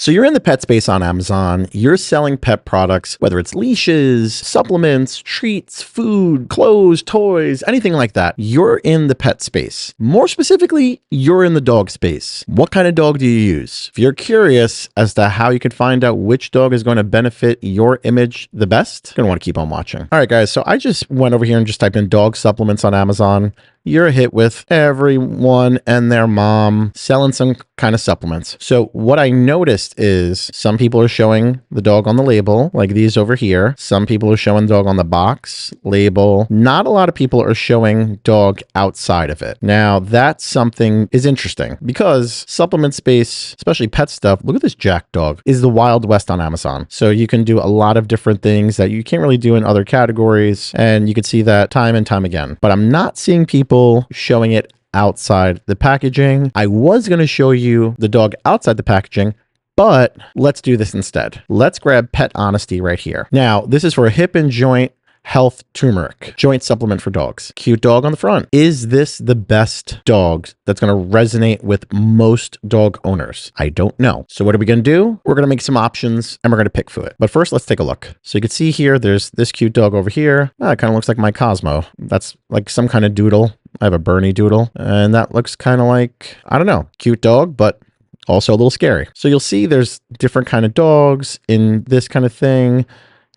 So you're in the pet space on Amazon. You're selling pet products, whether it's leashes, supplements, treats, food, clothes, toys, anything like that. You're in the pet space. More specifically, you're in the dog space. What kind of dog do you use? If you're curious as to how you can find out which dog is going to benefit your image the best, you're going to want to keep on watching. All right, guys. So I just went over here and just typed in dog supplements on Amazon. You're a hit with everyone and their mom selling some kind of supplements. So what I noticed is some people are showing the dog on the label, like these over here. Some people are showing the dog on the box label. Not a lot of people are showing dog outside of it. Now, that's something is interesting because supplement space, especially pet stuff, look at this Jack dog, is the Wild West on Amazon. So you can do a lot of different things that you can't really do in other categories. And you can see that time and time again. But I'm not seeing people showing it outside the packaging. I was going to show you the dog outside the packaging, but let's do this instead. Let's grab Pet Honesty right here. Now, this is for a hip and joint health turmeric, joint supplement for dogs. Cute dog on the front. Is this the best dog that's going to resonate with most dog owners? I don't know. So what are we going to do? We're going to make some options and we're going to PickFu it. But first, let's take a look. So you can see here, there's this cute dog over here. It kind of looks like my Cosmo. That's like some kind of doodle. I have a Bernie doodle and that looks kind of like, I don't know, cute dog, but also a little scary. So you'll see there's different kind of dogs in this kind of thing,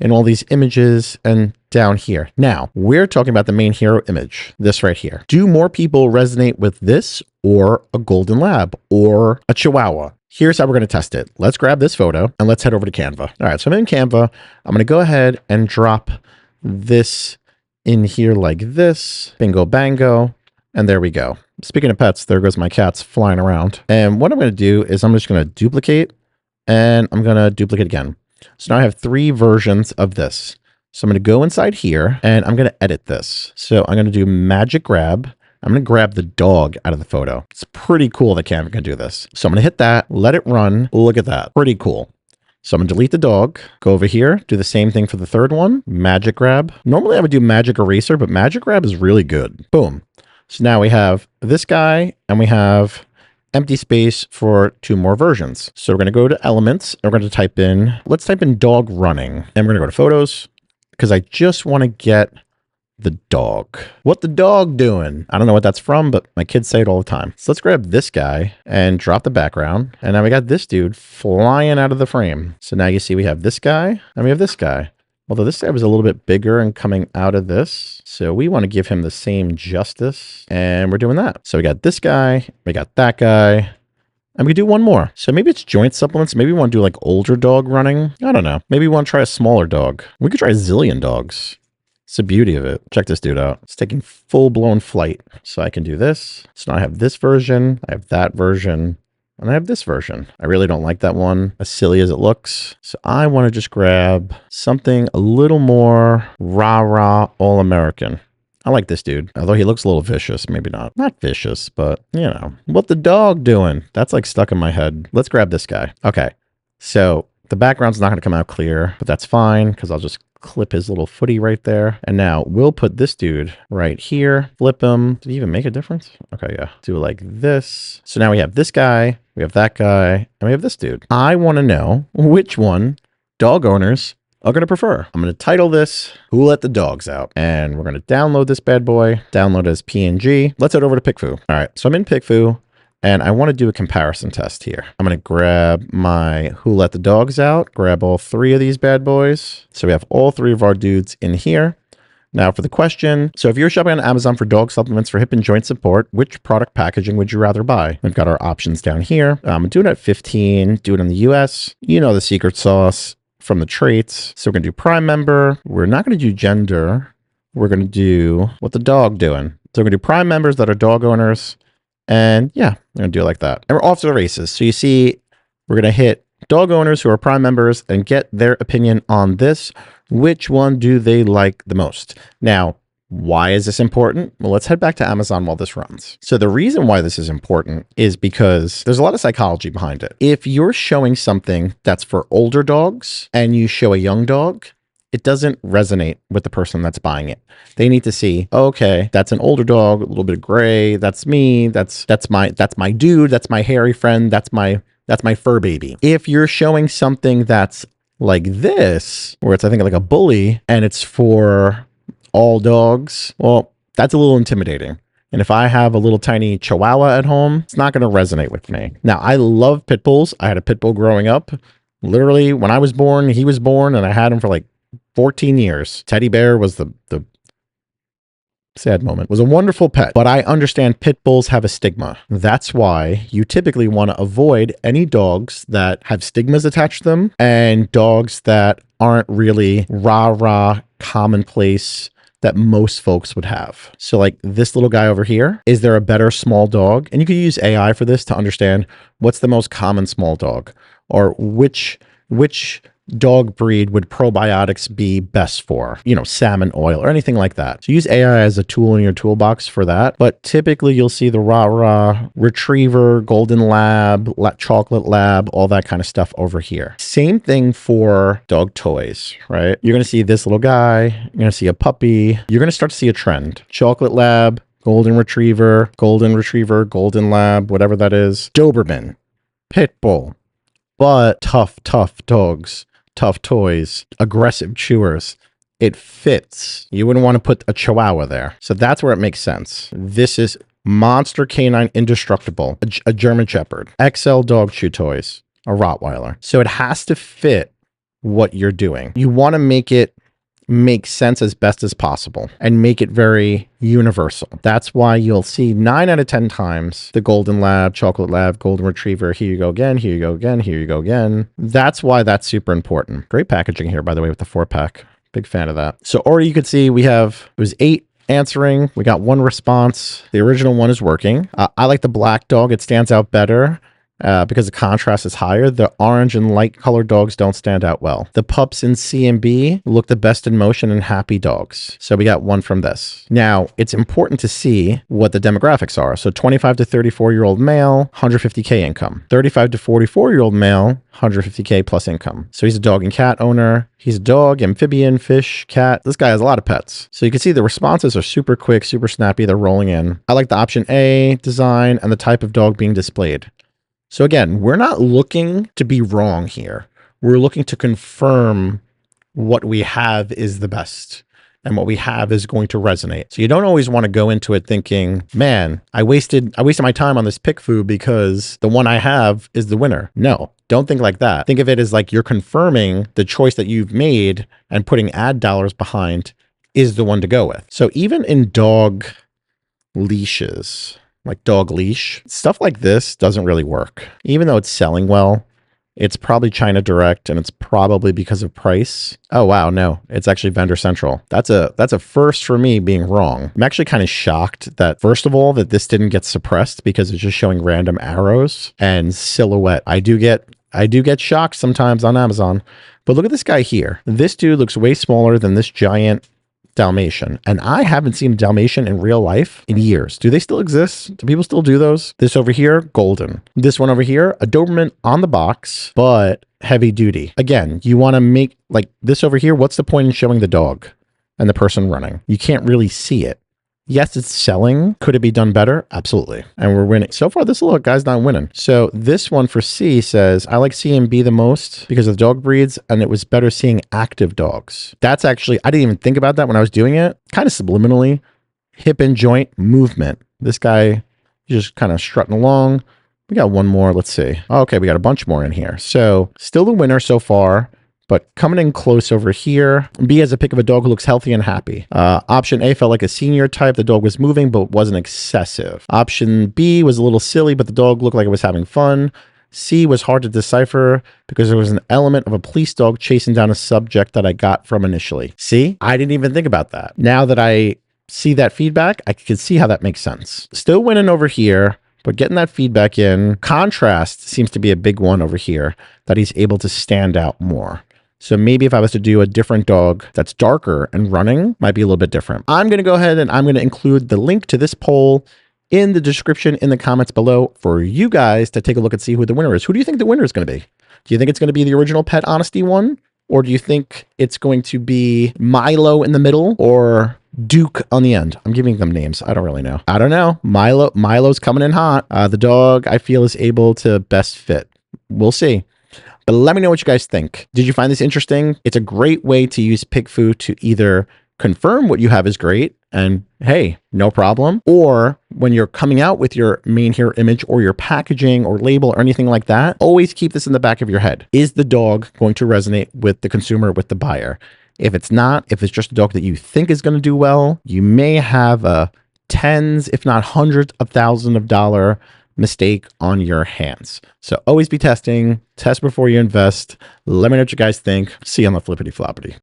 in all these images and down here. Now, we're talking about the main hero image, this right here. Do more people resonate with this or a golden lab or a chihuahua? Here's how we're going to test it. Let's grab this photo and let's head over to Canva. All right, so I'm in Canva. I'm going to go ahead and drop this in here like this. Bingo, bango. And there we go. Speaking of pets, there goes my cats flying around. And what I'm going to do is I'm just going to duplicate and I'm going to duplicate again. So now I have 3 versions of this. So I'm going to go inside here and I'm going to edit this. So I'm going to do Magic Grab. I'm going to grab the dog out of the photo. It's pretty cool that Canva can do this. So I'm going to hit that, let it run. Look at that. Pretty cool. So I'm going to delete the dog, go over here, do the same thing for the third one, Magic Grab. Normally I would do Magic Eraser, but Magic Grab is really good. Boom. So now we have this guy and we have empty space for 2 more versions. So we're going to go to elements and we're going to type in, let's type in dog running. And we're going to go to photos because I just want to get the dog. What the dog doing? I don't know what that's from, but my kids say it all the time. So let's grab this guy and drop the background. And now we got this dude flying out of the frame. So now you see we have this guy and we have this guy. Although this guy was a little bit bigger and coming out of this. So we want to give him the same justice. And we're doing that. So we got this guy, we got that guy, and we do one more. So maybe it's joint supplements. Maybe we want to do like older dog running. I don't know. Maybe we want to try a smaller dog. We could try a zillion dogs. It's the beauty of it. Check this dude out. It's taking full-blown flight. So I can do this. So now I have this version. I have that version. And I have this version. I really don't like that one, as silly as it looks. So I want to just grab something a little more rah-rah all-American. I like this dude, although he looks a little vicious. Maybe not. Not vicious, but, you know. What the dog doing? That's like stuck in my head. Let's grab this guy. Okay, so the background's not going to come out clear, but that's fine because I'll just clip his little footy right there. And now we'll put this dude right here, flip him. Did he even make a difference? Okay, yeah. Do it like this. So now we have this guy, we have that guy, and we have this dude. I want to know which one dog owners are going to prefer. I'm going to title this, Who Let the Dogs Out? And we're going to download this bad boy, download it as PNG. Let's head over to PickFu. All right, so I'm in PickFu. And I want to do a comparison test here. I'm going to grab my Who Let the Dogs Out, grab all 3 of these bad boys. So we have all 3 of our dudes in here. Now for the question. So if you're shopping on Amazon for dog supplements for hip and joint support, which product packaging would you rather buy? We've got our options down here. I'm doing it at 15, do it in the US. You know the secret sauce from the traits. So we're going to do Prime member. We're not going to do gender. We're going to do what the dog doing. So we're going to do Prime members that are dog owners. And yeah, we're going to do it like that. And we're off to the races. So you see, we're going to hit dog owners who are Prime members and get their opinion on this. Which one do they like the most? Now, why is this important? Well, let's head back to Amazon while this runs. So the reason why this is important is because there's a lot of psychology behind it. If you're showing something that's for older dogs and you show a young dog, it doesn't resonate with the person that's buying it. They need to see, okay, that's an older dog, a little bit of gray. That's me. That's my dude. That's my hairy friend. That's my That's my fur baby. If you're showing something that's like this, where it's, I think, like a bully and it's for all dogs, well, that's a little intimidating. And if I have a little tiny Chihuahua at home, it's not going to resonate with me. Now, I love pit bulls. I had a pit bull growing up. Literally, when I was born, he was born, and I had him for like 14 years. Teddy Bear was the sad moment. It was a wonderful pet, but I understand pit bulls have a stigma. That's why you typically want to avoid any dogs that have stigmas attached to them and dogs that aren't really rah-rah commonplace that most folks would have. So like this little guy over here, is there a better small dog? And you could use AI for this to understand what's the most common small dog, or which dog breed would probiotics be best for, you know, salmon oil or anything like that. So use AI as a tool in your toolbox for that. But typically you'll see the rah-rah retriever, golden lab, chocolate lab, all that kind of stuff over here. Same thing for dog toys, right? You're going to see this little guy, you're going to see a puppy, you're going to start to see a trend. Chocolate lab, golden retriever, golden lab, whatever that is. Doberman, pit bull, but tough dogs. Tough toys, aggressive chewers. It fits. You wouldn't want to put a Chihuahua there. So that's where it makes sense. This is Monster Canine Indestructible, a German Shepherd, XL dog chew toys, a Rottweiler. So it has to fit what you're doing. You want to make it make sense as best as possible and make it very universal. That's why you'll see 9 out of 10 times the golden lab, chocolate lab, golden retriever. Here you go again. Here you go again. Here you go again. That's why that's super important. Great packaging here, by the way, with the 4-pack. Big fan of that. So already you could see it was 8 answering. We got 1 response. The original one is working. I like the black dog. It stands out better. Because the contrast is higher. The orange and light colored dogs don't stand out well. The pups in C and B look the best in motion and happy dogs. So we got 1 from this. Now, it's important to see what the demographics are. So 25 to 34-year-old male, 150K income. 35 to 44-year-old male, 150K plus income. So he's a dog and cat owner. He's a dog, amphibian, fish, cat. This guy has a lot of pets. So you can see the responses are super quick, super snappy. They're rolling in. I like the option A, design, and the type of dog being displayed. So again, we're not looking to be wrong here. We're looking to confirm what we have is the best and what we have is going to resonate. So you don't always want to go into it thinking, man, I wasted my time on this PickFu because the one I have is the winner. No, don't think like that. Think of it as like you're confirming the choice that you've made and putting ad dollars behind is the one to go with. So even in dog leashes, like dog leash, stuff like this doesn't really work. Even though it's selling well, it's probably China Direct and it's probably because of price. Oh, wow. No, it's actually Vendor Central. That's a first for me being wrong. I'm actually kind of shocked that, first of all, that this didn't get suppressed because it's just showing random arrows and silhouette. I do get shocked sometimes on Amazon, but look at this guy here. This dude looks way smaller than this giant Dalmatian, and I haven't seen a Dalmatian in real life in years. Do they still exist? Do people still do those? This over here, golden. This one over here, a Doberman on the box, but heavy duty. Again, you want to make like this over here. What's the point in showing the dog and the person running? You can't really see it. Yes, it's selling. Could it be done better? Absolutely. And we're winning. So far, this little guy's not winning. So this one for C says, I like C and B the most because of the dog breeds, and it was better seeing active dogs. That's actually, I didn't even think about that when I was doing it. Kind of subliminally. Hip and joint movement. This guy just kind of strutting along. We got 1 more. Let's see. Okay, we got a bunch more in here. So still the winner so far. But coming in close over here, B has a pick of a dog who looks healthy and happy. Option A felt like a senior type. The dog was moving, but wasn't excessive. Option B was a little silly, but the dog looked like it was having fun. C was hard to decipher because there was an element of a police dog chasing down a subject that I got from initially. See, I didn't even think about that. Now that I see that feedback, I can see how that makes sense. Still winning over here, but getting that feedback in. Contrast seems to be a big one over here, that he's able to stand out more. So maybe if I was to do a different dog that's darker and running, might be a little bit different. I'm going to go ahead and I'm going to include the link to this poll in the description in the comments below for you guys to take a look and see who the winner is. Who do you think the winner is going to be? Do you think it's going to be the original Pet Honesty one? Or do you think it's going to be Milo in the middle or Duke on the end? I'm giving them names. I don't really know. I don't know. Milo's coming in hot. The dog I feel is able to best fit. We'll see. But let me know what you guys think. Did you find this interesting? It's a great way to use PickFu to either confirm what you have is great and hey, no problem. Or when you're coming out with your main hero image or your packaging or label or anything like that, always keep this in the back of your head. Is the dog going to resonate with the consumer, with the buyer? If it's not, if it's just a dog that you think is going to do well, you may have a tens, if not hundreds of thousands of dollar mistake on your hands. So always be testing, test before you invest. Let me know what you guys think. See you on the flippity floppity.